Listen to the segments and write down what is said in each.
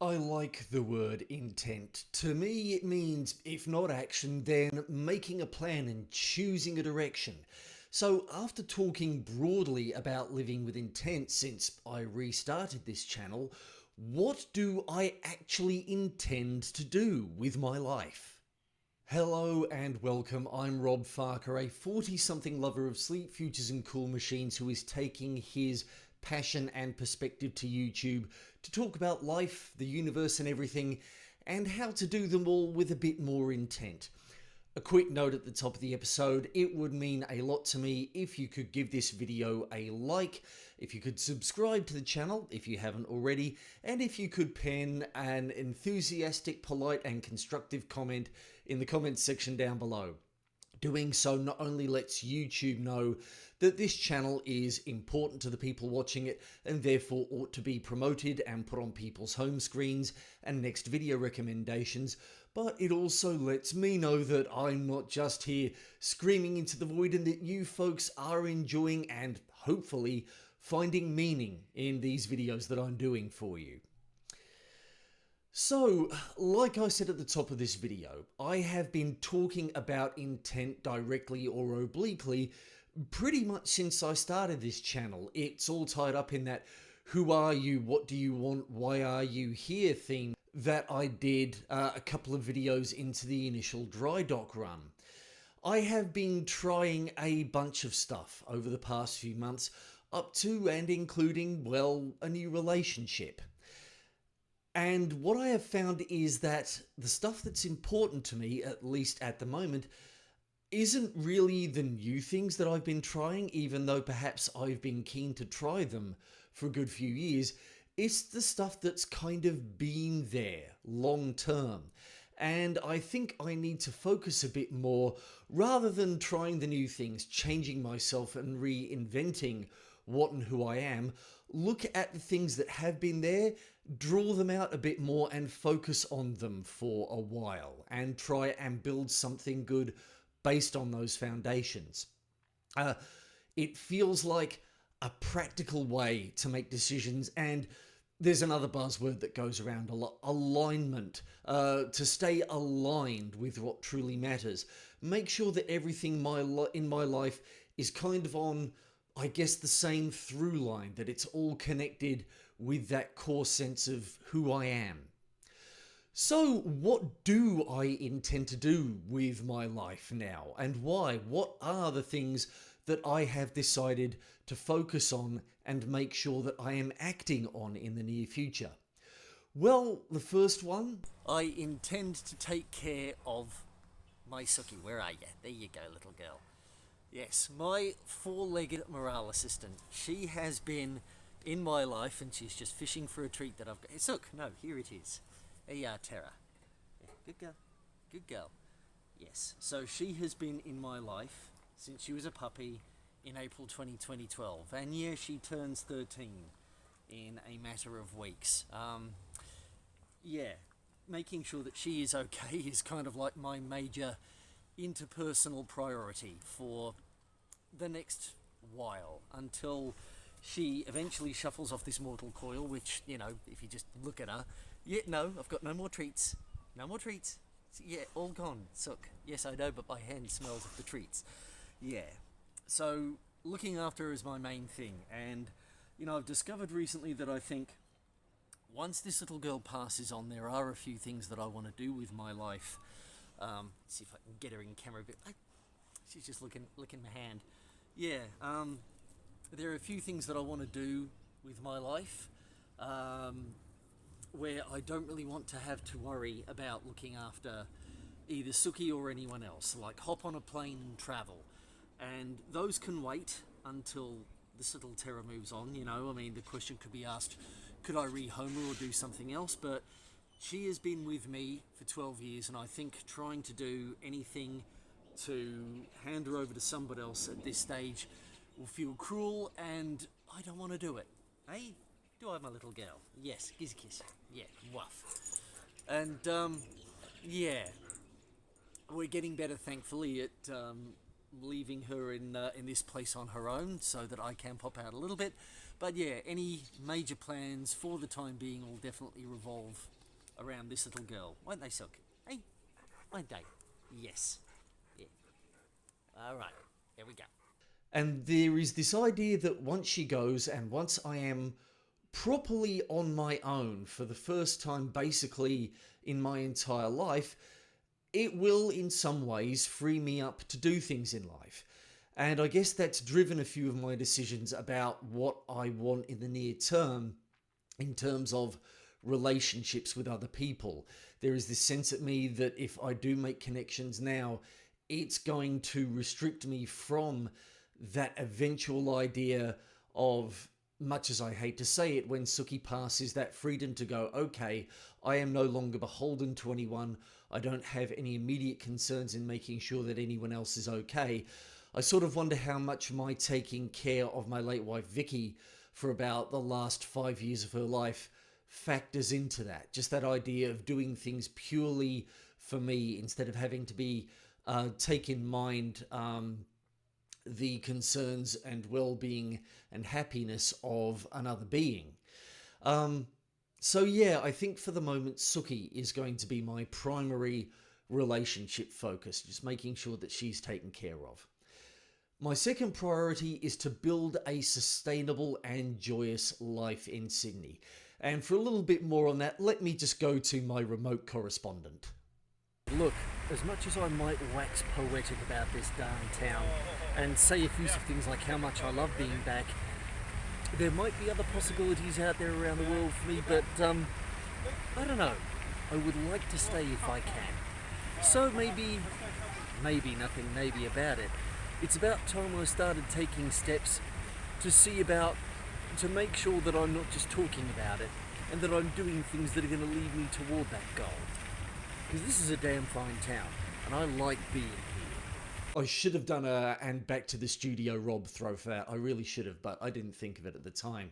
I like the word intent. To me, it means, if not action, then making a plan and choosing a direction. So after talking broadly about living with intent since I restarted this channel, what do I actually intend to do with my life? Hello and welcome, I'm Rob Farker, a 40-something lover of sleep, futures and cool machines who is taking his passion and perspective to YouTube to talk about life, the universe and everything, and how to do them all with a bit more intent. A quick note at the top of the episode, it would mean a lot to me if you could give this video a like, if you could subscribe to the channel if you haven't already, and if you could pen an enthusiastic, polite and constructive comment in the comments section down below. Doing so not only lets YouTube know that this channel is important to the people watching it and therefore ought to be promoted and put on people's home screens and next video recommendations, but it also lets me know that I'm not just here screaming into the void and that you folks are enjoying and hopefully finding meaning in these videos that I'm doing for you. So, like I said at the top of this video, I have been talking about intent directly or obliquely pretty much since I started this channel. It's all tied up in that who are you, what do you want, why are you here theme that I did a couple of videos into the initial dry dock run. I have been trying a bunch of stuff over the past few months, up to and including, well, a new relationship. And what I have found is that the stuff that's important to me, at least at the moment, isn't really the new things that I've been trying, even though perhaps I've been keen to try them for a good few years. It's the stuff that's kind of been there long term. And I think I need to focus a bit more, rather than trying the new things, changing myself and reinventing what and who I am, look at the things that have been there, draw them out a bit more and focus on them for a while and try and build something good based on those foundations. It feels like a practical way to make decisions, and there's another buzzword that goes around a lot, alignment, to stay aligned with what truly matters. Make sure that everything in my life is kind of on, I guess, the same through line, that it's all connected with that core sense of who I am. So what do I intend to do with my life now, and why? What are the things that I have decided to focus on and make sure that I am acting on in the near future? Well, the first one, I intend to take care of my Sookie. Where are you? There you go, little girl. Yes, my four-legged morale assistant. She has been in my life and she's just fishing for a treat that I've got. Hey, Sook, no, here it is. There you are, Terra. Yeah, good girl. Good girl. Yes, so she has been in my life since she was a puppy in April 2012. And yeah, she turns 13 in a matter of weeks. Yeah, making sure that she is okay is kind of like my major interpersonal priority for the next while, until she eventually shuffles off this mortal coil, which, you know, if you just look at her, yeah, no, I've got no more treats. No more treats. Yeah, all gone, Sook. Yes, I know, but my hand smells of the treats. Yeah. So, looking after her is my main thing, and, you know, I've discovered recently that I think once this little girl passes on, there are a few things that I want to do with my life. See if I can get her in camera a bit. She's just licking my hand. Yeah, there are a few things that I want to do with my life, where I don't really want to have to worry about looking after either Sookie or anyone else, like hop on a plane and travel. And those can wait until this little Terra moves on, you know. I mean, the question could be asked, could I rehome her or do something else? But she has been with me for 12 years, and I think trying to do anything to hand her over to somebody else at this stage will feel cruel, and I don't want to do it. Hey, do I have my little girl? Yes, kiss kiss. Yeah, woof. And, yeah, we're getting better, thankfully, at leaving her in this place on her own so that I can pop out a little bit. But yeah, any major plans for the time being will definitely revolve around this little girl. Won't they, Silk? Hey, won't they? Yes. Yeah. Alright, here we go. And there is this idea that once she goes and once I am properly on my own for the first time basically in my entire life, it will in some ways free me up to do things in life. And I guess that's driven a few of my decisions about what I want in the near term in terms of relationships with other people. There is this sense at me that if I do make connections now, it's going to restrict me from that eventual idea of, much as I hate to say it, when Sookie passes, that freedom to go, okay, I am no longer beholden to anyone. I don't have any immediate concerns in making sure that anyone else is okay. I sort of wonder how much my taking care of my late wife Vicky for about the last 5 years of her life factors into that. Just that idea of doing things purely for me instead of having to be take in mind the concerns and well-being and happiness of another being. So yeah, I think for the moment Sookie is going to be my primary relationship focus, just making sure that she's taken care of. My second priority is to build a sustainable and joyous life in Sydney. And for a little bit more on that, let me just go to my remote correspondent. Look, as much as I might wax poetic about this darn town and say a few things like how much I love being back, there might be other possibilities out there around the world for me, but I don't know. I would like to stay if I can. So maybe nothing maybe about it. It's about time I started taking steps to make sure that I'm not just talking about it and that I'm doing things that are going to lead me toward that goal. Because this is a damn fine town and I like being here. I should have done a and back to the studio Rob throw for that. I really should have, but I didn't think of it at the time.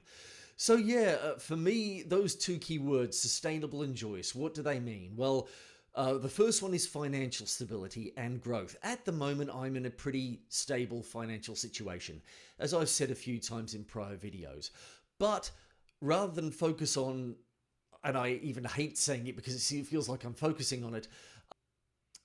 So yeah, for me, those two key words, sustainable and joyous, what do they mean? Well, the first one is financial stability and growth. At the moment, I'm in a pretty stable financial situation, as I've said a few times in prior videos. But rather than focus on, and I even hate saying it because it feels like I'm focusing on it,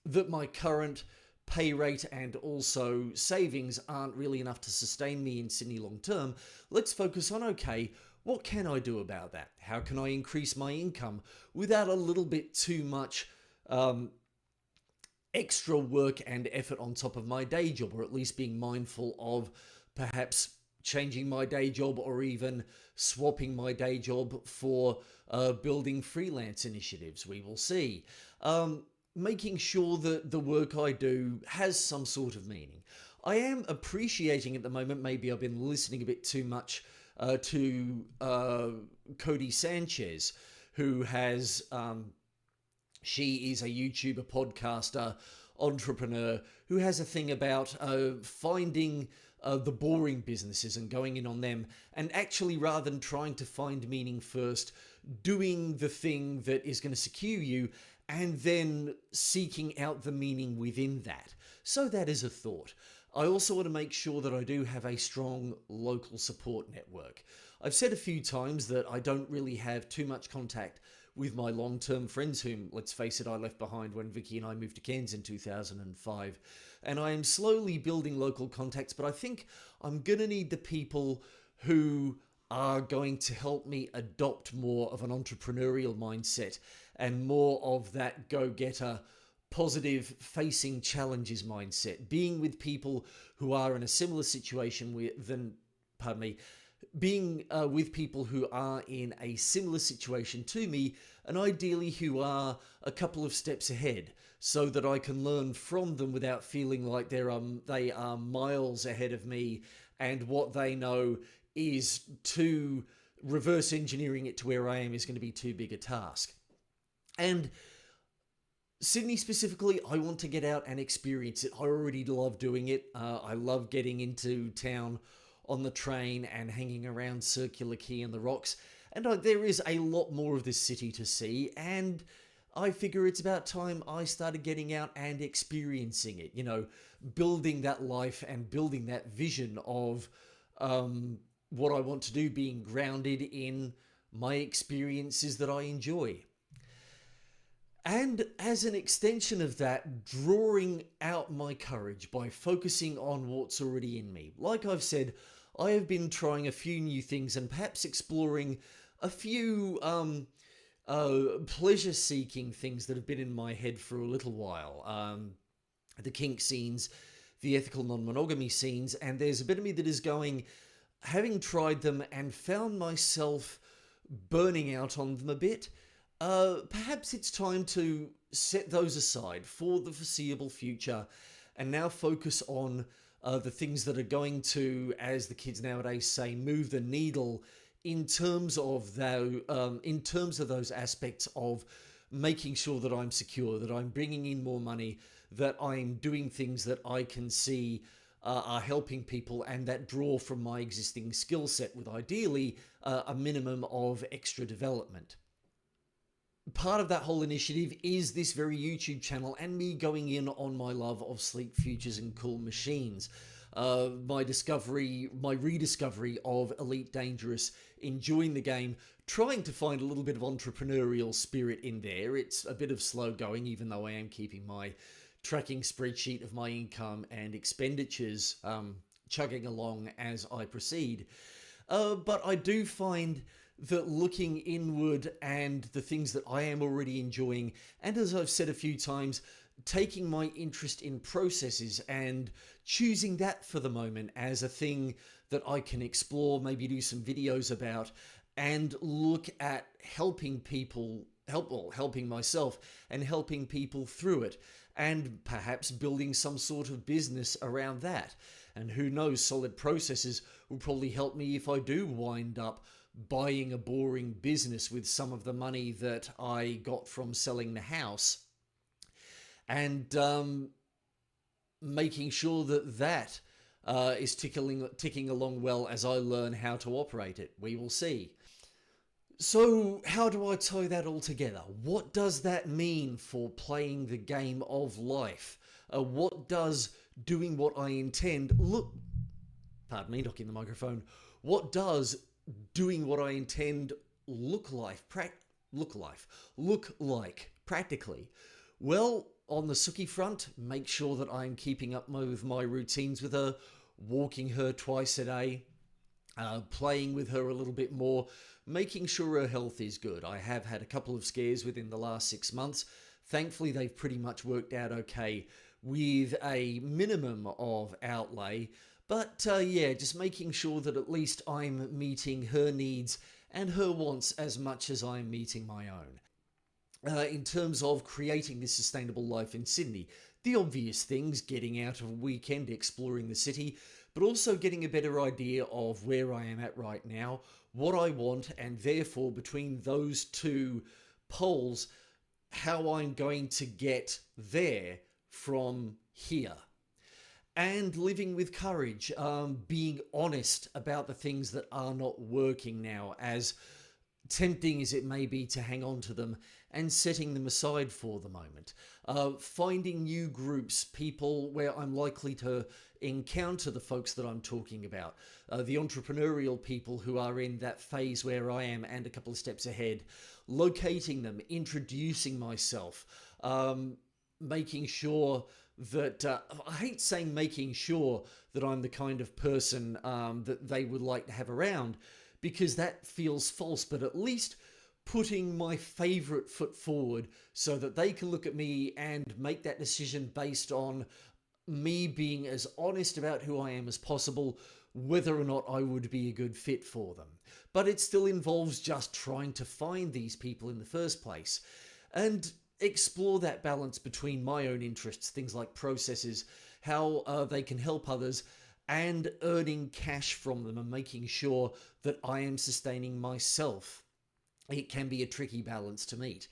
that my current pay rate and also savings aren't really enough to sustain me in Sydney long term, let's focus on, okay, what can I do about that? How can I increase my income without a little bit too much extra work and effort on top of my day job, or at least being mindful of perhaps changing my day job or even swapping my day job for building freelance initiatives. We will see. Making sure that the work I do has some sort of meaning. I am appreciating at the moment, maybe I've been listening a bit too much to Codie Sanchez, who has... she is a YouTuber, podcaster, entrepreneur who has a thing about finding the boring businesses and going in on them, and actually rather than trying to find meaning first, doing the thing that is going to secure you and then seeking out the meaning within that. So that is a thought. I also want to make sure that I do have a strong local support network. I've said a few times that I don't really have too much contact with my long-term friends whom, let's face it, I left behind when Vicky and I moved to Cairns in 2005. And I am slowly building local contacts, but I think I'm going to need the people who are going to help me adopt more of an entrepreneurial mindset and more of that go-getter, positive facing challenges mindset. Being with people who are in a similar situation being with people who are in a similar situation to me, and ideally who are a couple of steps ahead, so that I can learn from them without feeling like they are miles ahead of me, and what they know is too reverse engineering it to where I am is going to be too big a task. And Sydney specifically, I want to get out and experience it. I already love doing it. I love getting into town on the train and hanging around Circular Quay and the Rocks. And there is a lot more of this city to see, and I figure it's about time I started getting out and experiencing it, you know, building that life and building that vision of what I want to do being grounded in my experiences that I enjoy. And as an extension of that, drawing out my courage by focusing on what's already in me. Like I've said, I have been trying a few new things and perhaps exploring a few pleasure-seeking things that have been in my head for a little while. The kink scenes, the ethical non-monogamy scenes, and there's a bit of me that is going, having tried them and found myself burning out on them a bit, perhaps it's time to set those aside for the foreseeable future and now focus on the things that are going to, as the kids nowadays say, move the needle in terms of those aspects of making sure that I'm secure, that I'm bringing in more money, that I'm doing things that I can see are helping people and that draw from my existing skill set with ideally a minimum of extra development. Part of that whole initiative is this very YouTube channel and me going in on my love of sleek futures and cool machines. My rediscovery of Elite Dangerous, enjoying the game, trying to find a little bit of entrepreneurial spirit in there. It's a bit of slow going, even though I am keeping my tracking spreadsheet of my income and expenditures chugging along as I proceed. But I do find that looking inward and the things that I am already enjoying, and as I've said a few times, taking my interest in processes and choosing that for the moment as a thing that I can explore, maybe do some videos about, and look at helping myself and helping people through it, and perhaps building some sort of business around that. And who knows, solid processes will probably help me if I do wind up buying a boring business with some of the money that I got from selling the house, and making sure that is ticking along well as I learn how to operate it. We will see. So how do I tie that all together? What does that mean for playing the game of life? What does doing what I intend pardon me, knocking the microphone. What does doing what I intend look like practically? Well, on the Sookie front, make sure that I'm keeping up with my routines with her, walking her twice a day, playing with her a little bit more, making sure her health is good. I have had a couple of scares within the last 6 months. Thankfully, they've pretty much worked out okay with a minimum of outlay. But yeah, just making sure that at least I'm meeting her needs and her wants as much as I'm meeting my own. In terms of creating this sustainable life in Sydney, the obvious things, getting out of a weekend, exploring the city, but also getting a better idea of where I am at right now, what I want, and therefore between those two poles, how I'm going to get there from here. And living with courage, being honest about the things that are not working now, as tempting as it may be to hang on to them, and setting them aside for the moment. Finding new groups, people where I'm likely to encounter the folks that I'm talking about, the entrepreneurial people who are in that phase where I am and a couple of steps ahead, locating them, introducing myself, making sure that, I hate saying making sure that I'm the kind of person that they would like to have around, because that feels false, but at least putting my favorite foot forward so that they can look at me and make that decision based on me being as honest about who I am as possible, whether or not I would be a good fit for them. But it still involves just trying to find these people in the first place and explore that balance between my own interests, things like processes, how they can help others, and earning cash from them and making sure that I am sustaining myself. It can be a tricky balance to meet.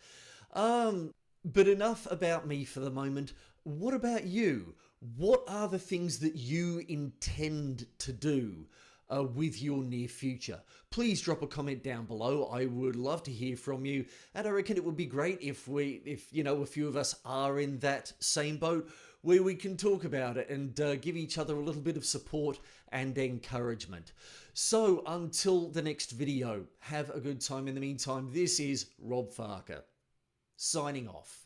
But enough about me for the moment. What about you? What are the things that you intend to do with your near future? Please drop a comment down below. I would love to hear from you, and I reckon it would be great if a few of us are in that same boat. where we can talk about it and give each other a little bit of support and encouragement. So until the next video, have a good time in the meantime. This is Rob Farker, signing off.